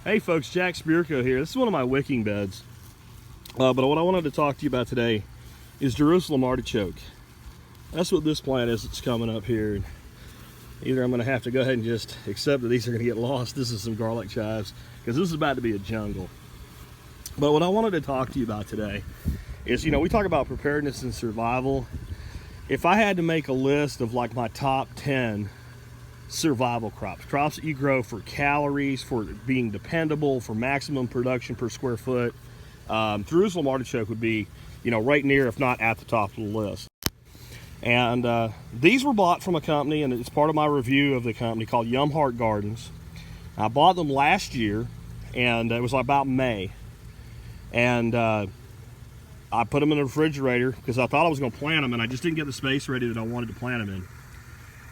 Hey folks, Jack Spirko here. This is one of my wicking beds. But what I wanted to talk to you about today is Jerusalem artichoke. That's what this plant is that's coming up here. Either I'm going to have to go ahead and just accept that these are going to get lost. This is some garlic chives, because this is about to be a jungle. But what I wanted to talk to you about today is, we talk about preparedness and survival. If I had to make a list of like my top 10 survival crops that you grow for calories, for being dependable, for maximum production per square foot, Jerusalem artichoke would be, right near, if not at the top of the list. And these were bought from a company, and it's part of my review of the company, called Heart Gardens. I bought them last year, and it was about May. And I put them in the refrigerator because I thought I was going to plant them, and I just didn't get the space ready that I wanted to plant them in.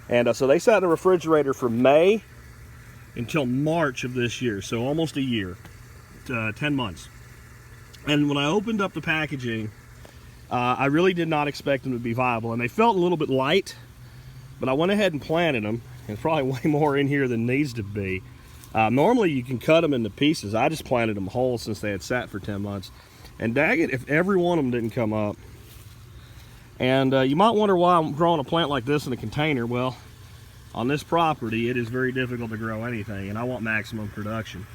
And so they sat in the refrigerator from May until March of this year, so almost a year, 10 months. And when I opened up the packaging, I really did not expect them to be viable, and they felt a little bit light, but I went ahead and planted them, and probably way more in here than needs to be. Normally you can cut them into pieces. I just planted them whole since they had sat for 10 months. And dang it, if every one of them didn't come up. And you might wonder why I'm growing a plant like this in a container. Well, on this property, it is very difficult to grow anything, and I want maximum production.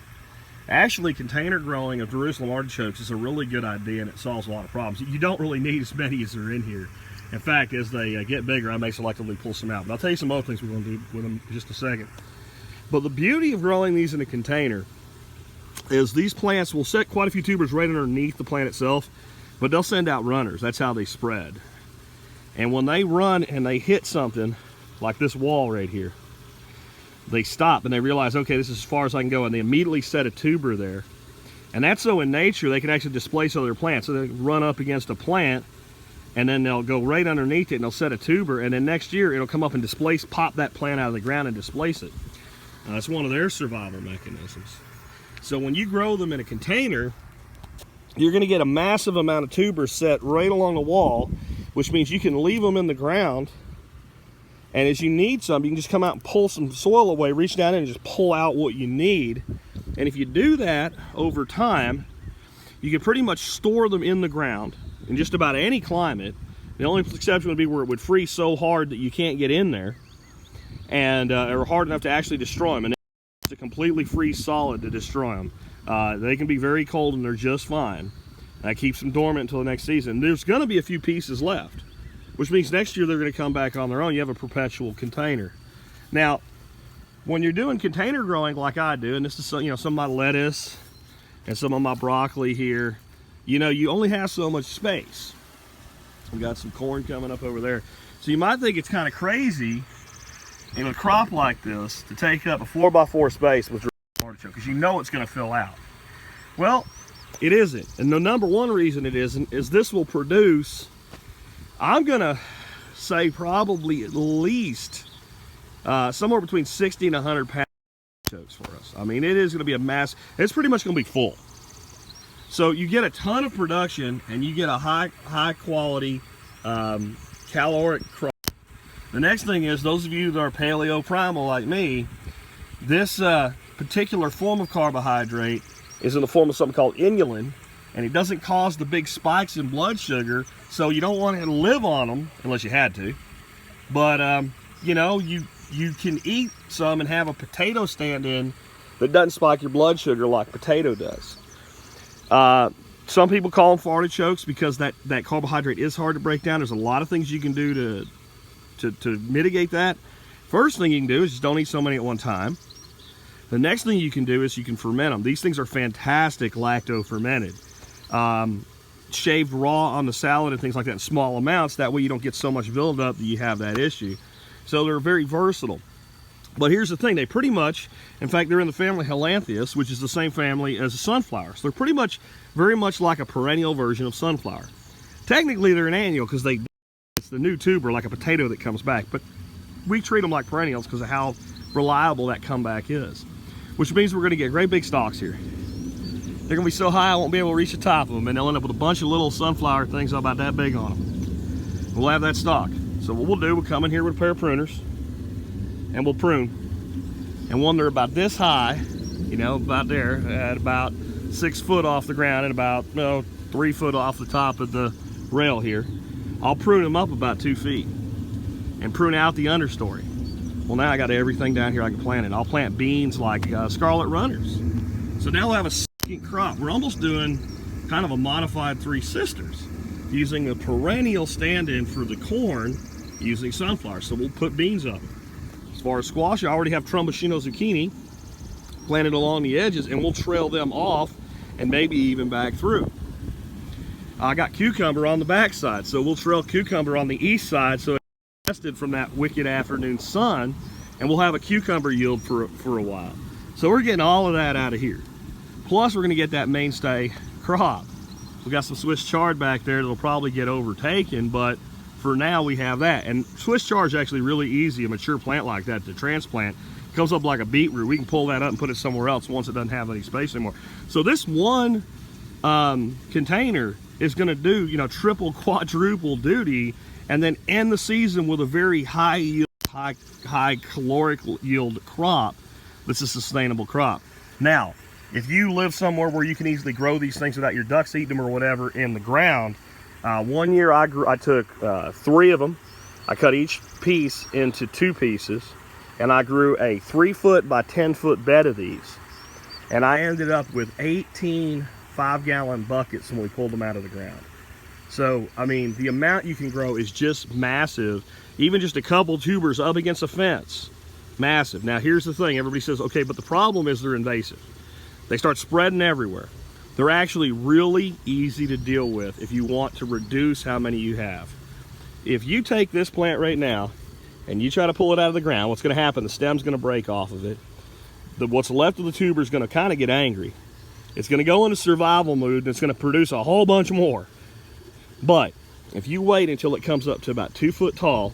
Actually, container growing of Jerusalem artichokes is a really good idea, and it solves a lot of problems. You don't really need as many as are in here. In fact, as they get bigger, I may selectively pull some out. But I'll tell you some other things we're going to do with them in just a second. But the beauty of growing these in a container is these plants will set quite a few tubers right underneath the plant itself, but they'll send out runners. That's how they spread. And when they run and they hit something like this wall right here, they stop and they realize, okay, this is as far as I can go, and they immediately set a tuber there. And that's so in nature they can actually displace other plants. So they run up against a plant, and then they'll go right underneath it and they'll set a tuber, and then next year it'll come up and pop that plant out of the ground and displace it. That's one of their survival mechanisms. So when you grow them in a container, you're going to get a massive amount of tubers set right along the wall, which means you can leave them in the ground, and as you need some, you can just come out and pull some soil away, reach down in and just pull out what you need. And if you do that over time, you can pretty much store them in the ground in just about any climate. The only exception would be where it would freeze so hard that you can't get in there, and or hard enough to actually destroy them. And it's a completely freeze solid to destroy them. They can be very cold and they're just fine. That keeps them dormant until the next season. There's going to be a few pieces left, which means next year they're going to come back on their own. You have a perpetual container. Now, when you're doing container growing like I do, and this is some of my lettuce and some of my broccoli here, you only have so much space. We got some corn coming up over there. So you might think it's kind of crazy in a crop like this to take up a 4x4 space with artichoke, because it's going to fill out. Well, it isn't. And the number one reason it isn't is this will produce, I'm going to say probably at least somewhere between 60 and 100 pounds of artichokes for us. I mean, it is going to be a mass. It's pretty much going to be full. So you get a ton of production, and you get a high quality caloric crop. The next thing is, those of you that are paleo primal like me, this particular form of carbohydrate is in the form of something called inulin, and it doesn't cause the big spikes in blood sugar, so you don't want to live on them unless you had to. But you can eat some and have a potato stand-in that doesn't spike your blood sugar like potato does. Some people call them artichokes because that carbohydrate is hard to break down. There's a lot of things you can do to mitigate that. First thing you can do is just don't eat so many at one time. The next thing you can do is you can ferment them. These things are fantastic lacto-fermented. Shaved raw on the salad and things like that in small amounts. That way you don't get so much buildup that you have that issue. So they're very versatile. But here's the thing, they pretty much, in fact, they're in the family Helantheus, which is the same family as a sunflower. So they're pretty much, very much like a perennial version of sunflower. Technically they're an annual because it's the new tuber, like a potato that comes back. But we treat them like perennials because of how reliable that comeback is. Which means we're going to get great big stalks here. They're going to be so high I won't be able to reach the top of them, and they'll end up with a bunch of little sunflower things about that big on them. We'll have that stalk. So what we'll do, we'll come in here with a pair of pruners, and we'll prune. And when they're about this high, you know, about there, at about 6 foot off the ground and about 3 foot off the top of the rail here. I'll prune them up about 2 feet and prune out the understory. Well, now I got everything down here I can plant it. I'll plant beans like scarlet runners. So now we'll have a second crop. We're almost doing kind of a modified Three Sisters, using a perennial stand-in for the corn, using sunflower. So we'll put beans up. As far as squash, I already have Tromboncino zucchini planted along the edges, and we'll trail them off and maybe even back through. I got cucumber on the back side, so we'll trail cucumber on the east side so it's tested from that wicked afternoon sun, and we'll have a cucumber yield for a while. So we're getting all of that out of here. Plus we're gonna get that mainstay crop. We got some Swiss chard back there that'll probably get overtaken, but for now we have that. And Swiss chard is actually really easy, a mature plant like that to transplant. It comes up like a beetroot. We can pull that up and put it somewhere else once it doesn't have any space anymore. So this one container is gonna do, you know, triple, quadruple duty, and then end the season with a very high yield, high caloric yield crop that's a sustainable crop. Now, if you live somewhere where you can easily grow these things without your ducks eating them or whatever in the ground, one year I took 3 of them. I cut each piece into 2 pieces, and I grew a 3 foot by 10 foot bed of these. And I ended up with 18 5-gallon buckets when we pulled them out of the ground. So, I mean, the amount you can grow is just massive. Even just a couple tubers up against a fence, massive. Now, here's the thing. Everybody says, okay, but the problem is they're invasive. They start spreading everywhere. They're actually really easy to deal with if you want to reduce how many you have. If you take this plant right now and you try to pull it out of the ground, what's going to happen? The stem's going to break off of it. What's left of the tuber is going to kind of get angry. It's going to go into survival mood, and it's going to produce a whole bunch more. But if you wait until it comes up to about 2 foot tall,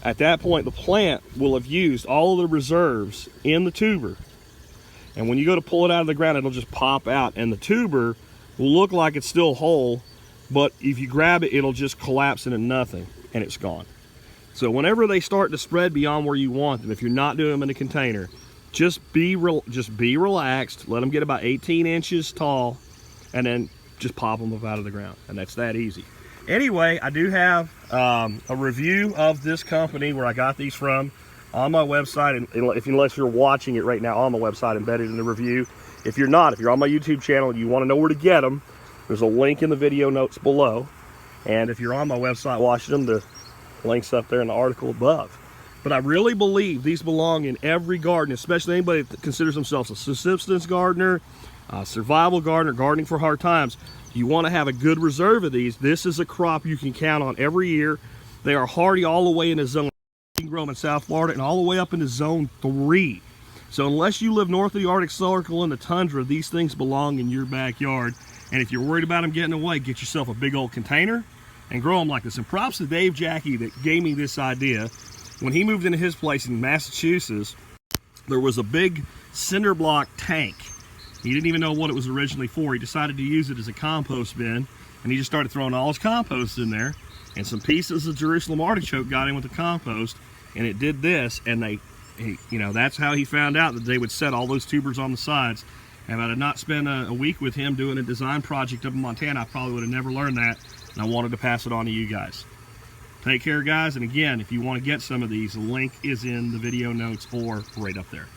at that point the plant will have used all of the reserves in the tuber. And when you go to pull it out of the ground, it'll just pop out, and the tuber will look like it's still whole, but if you grab it, it'll just collapse into nothing, and it's gone. So whenever they start to spread beyond where you want them, if you're not doing them in a container, just be relaxed. Let them get about 18 inches tall, and then just pop them up out of the ground, and that's that easy. Anyway, I do have a review of this company where I got these from on my website, and unless you're watching it right now on the website, embedded in the review. If you're not, if you're on my YouTube channel and you want to know where to get them, there's a link in the video notes below. And if you're on my website watching them, the link's up there in the article above. But I really believe these belong in every garden, especially anybody that considers themselves a subsistence gardener, survival gardener, gardening for hard times. You want to have a good reserve of these. This is a crop you can count on every year. They are hardy all the way into zone. You can grow them in South Florida and all the way up into zone 3. So unless you live north of the Arctic Circle in the tundra, these things belong in your backyard. And if you're worried about them getting away, get yourself a big old container and grow them like this. And props to Dave Jackie that gave me this idea. When he moved into his place in Massachusetts, there was a big cinder block tank. He didn't even know what it was originally for. He decided to use it as a compost bin, and he just started throwing all his compost in there. And some pieces of Jerusalem artichoke got in with the compost, and it did this. And you know, that's how he found out that they would set all those tubers on the sides. And if I had not spent a week with him doing a design project up in Montana, I probably would have never learned that. And I wanted to pass it on to you guys. Take care, guys. And again, if you want to get some of these, the link is in the video notes or right up there.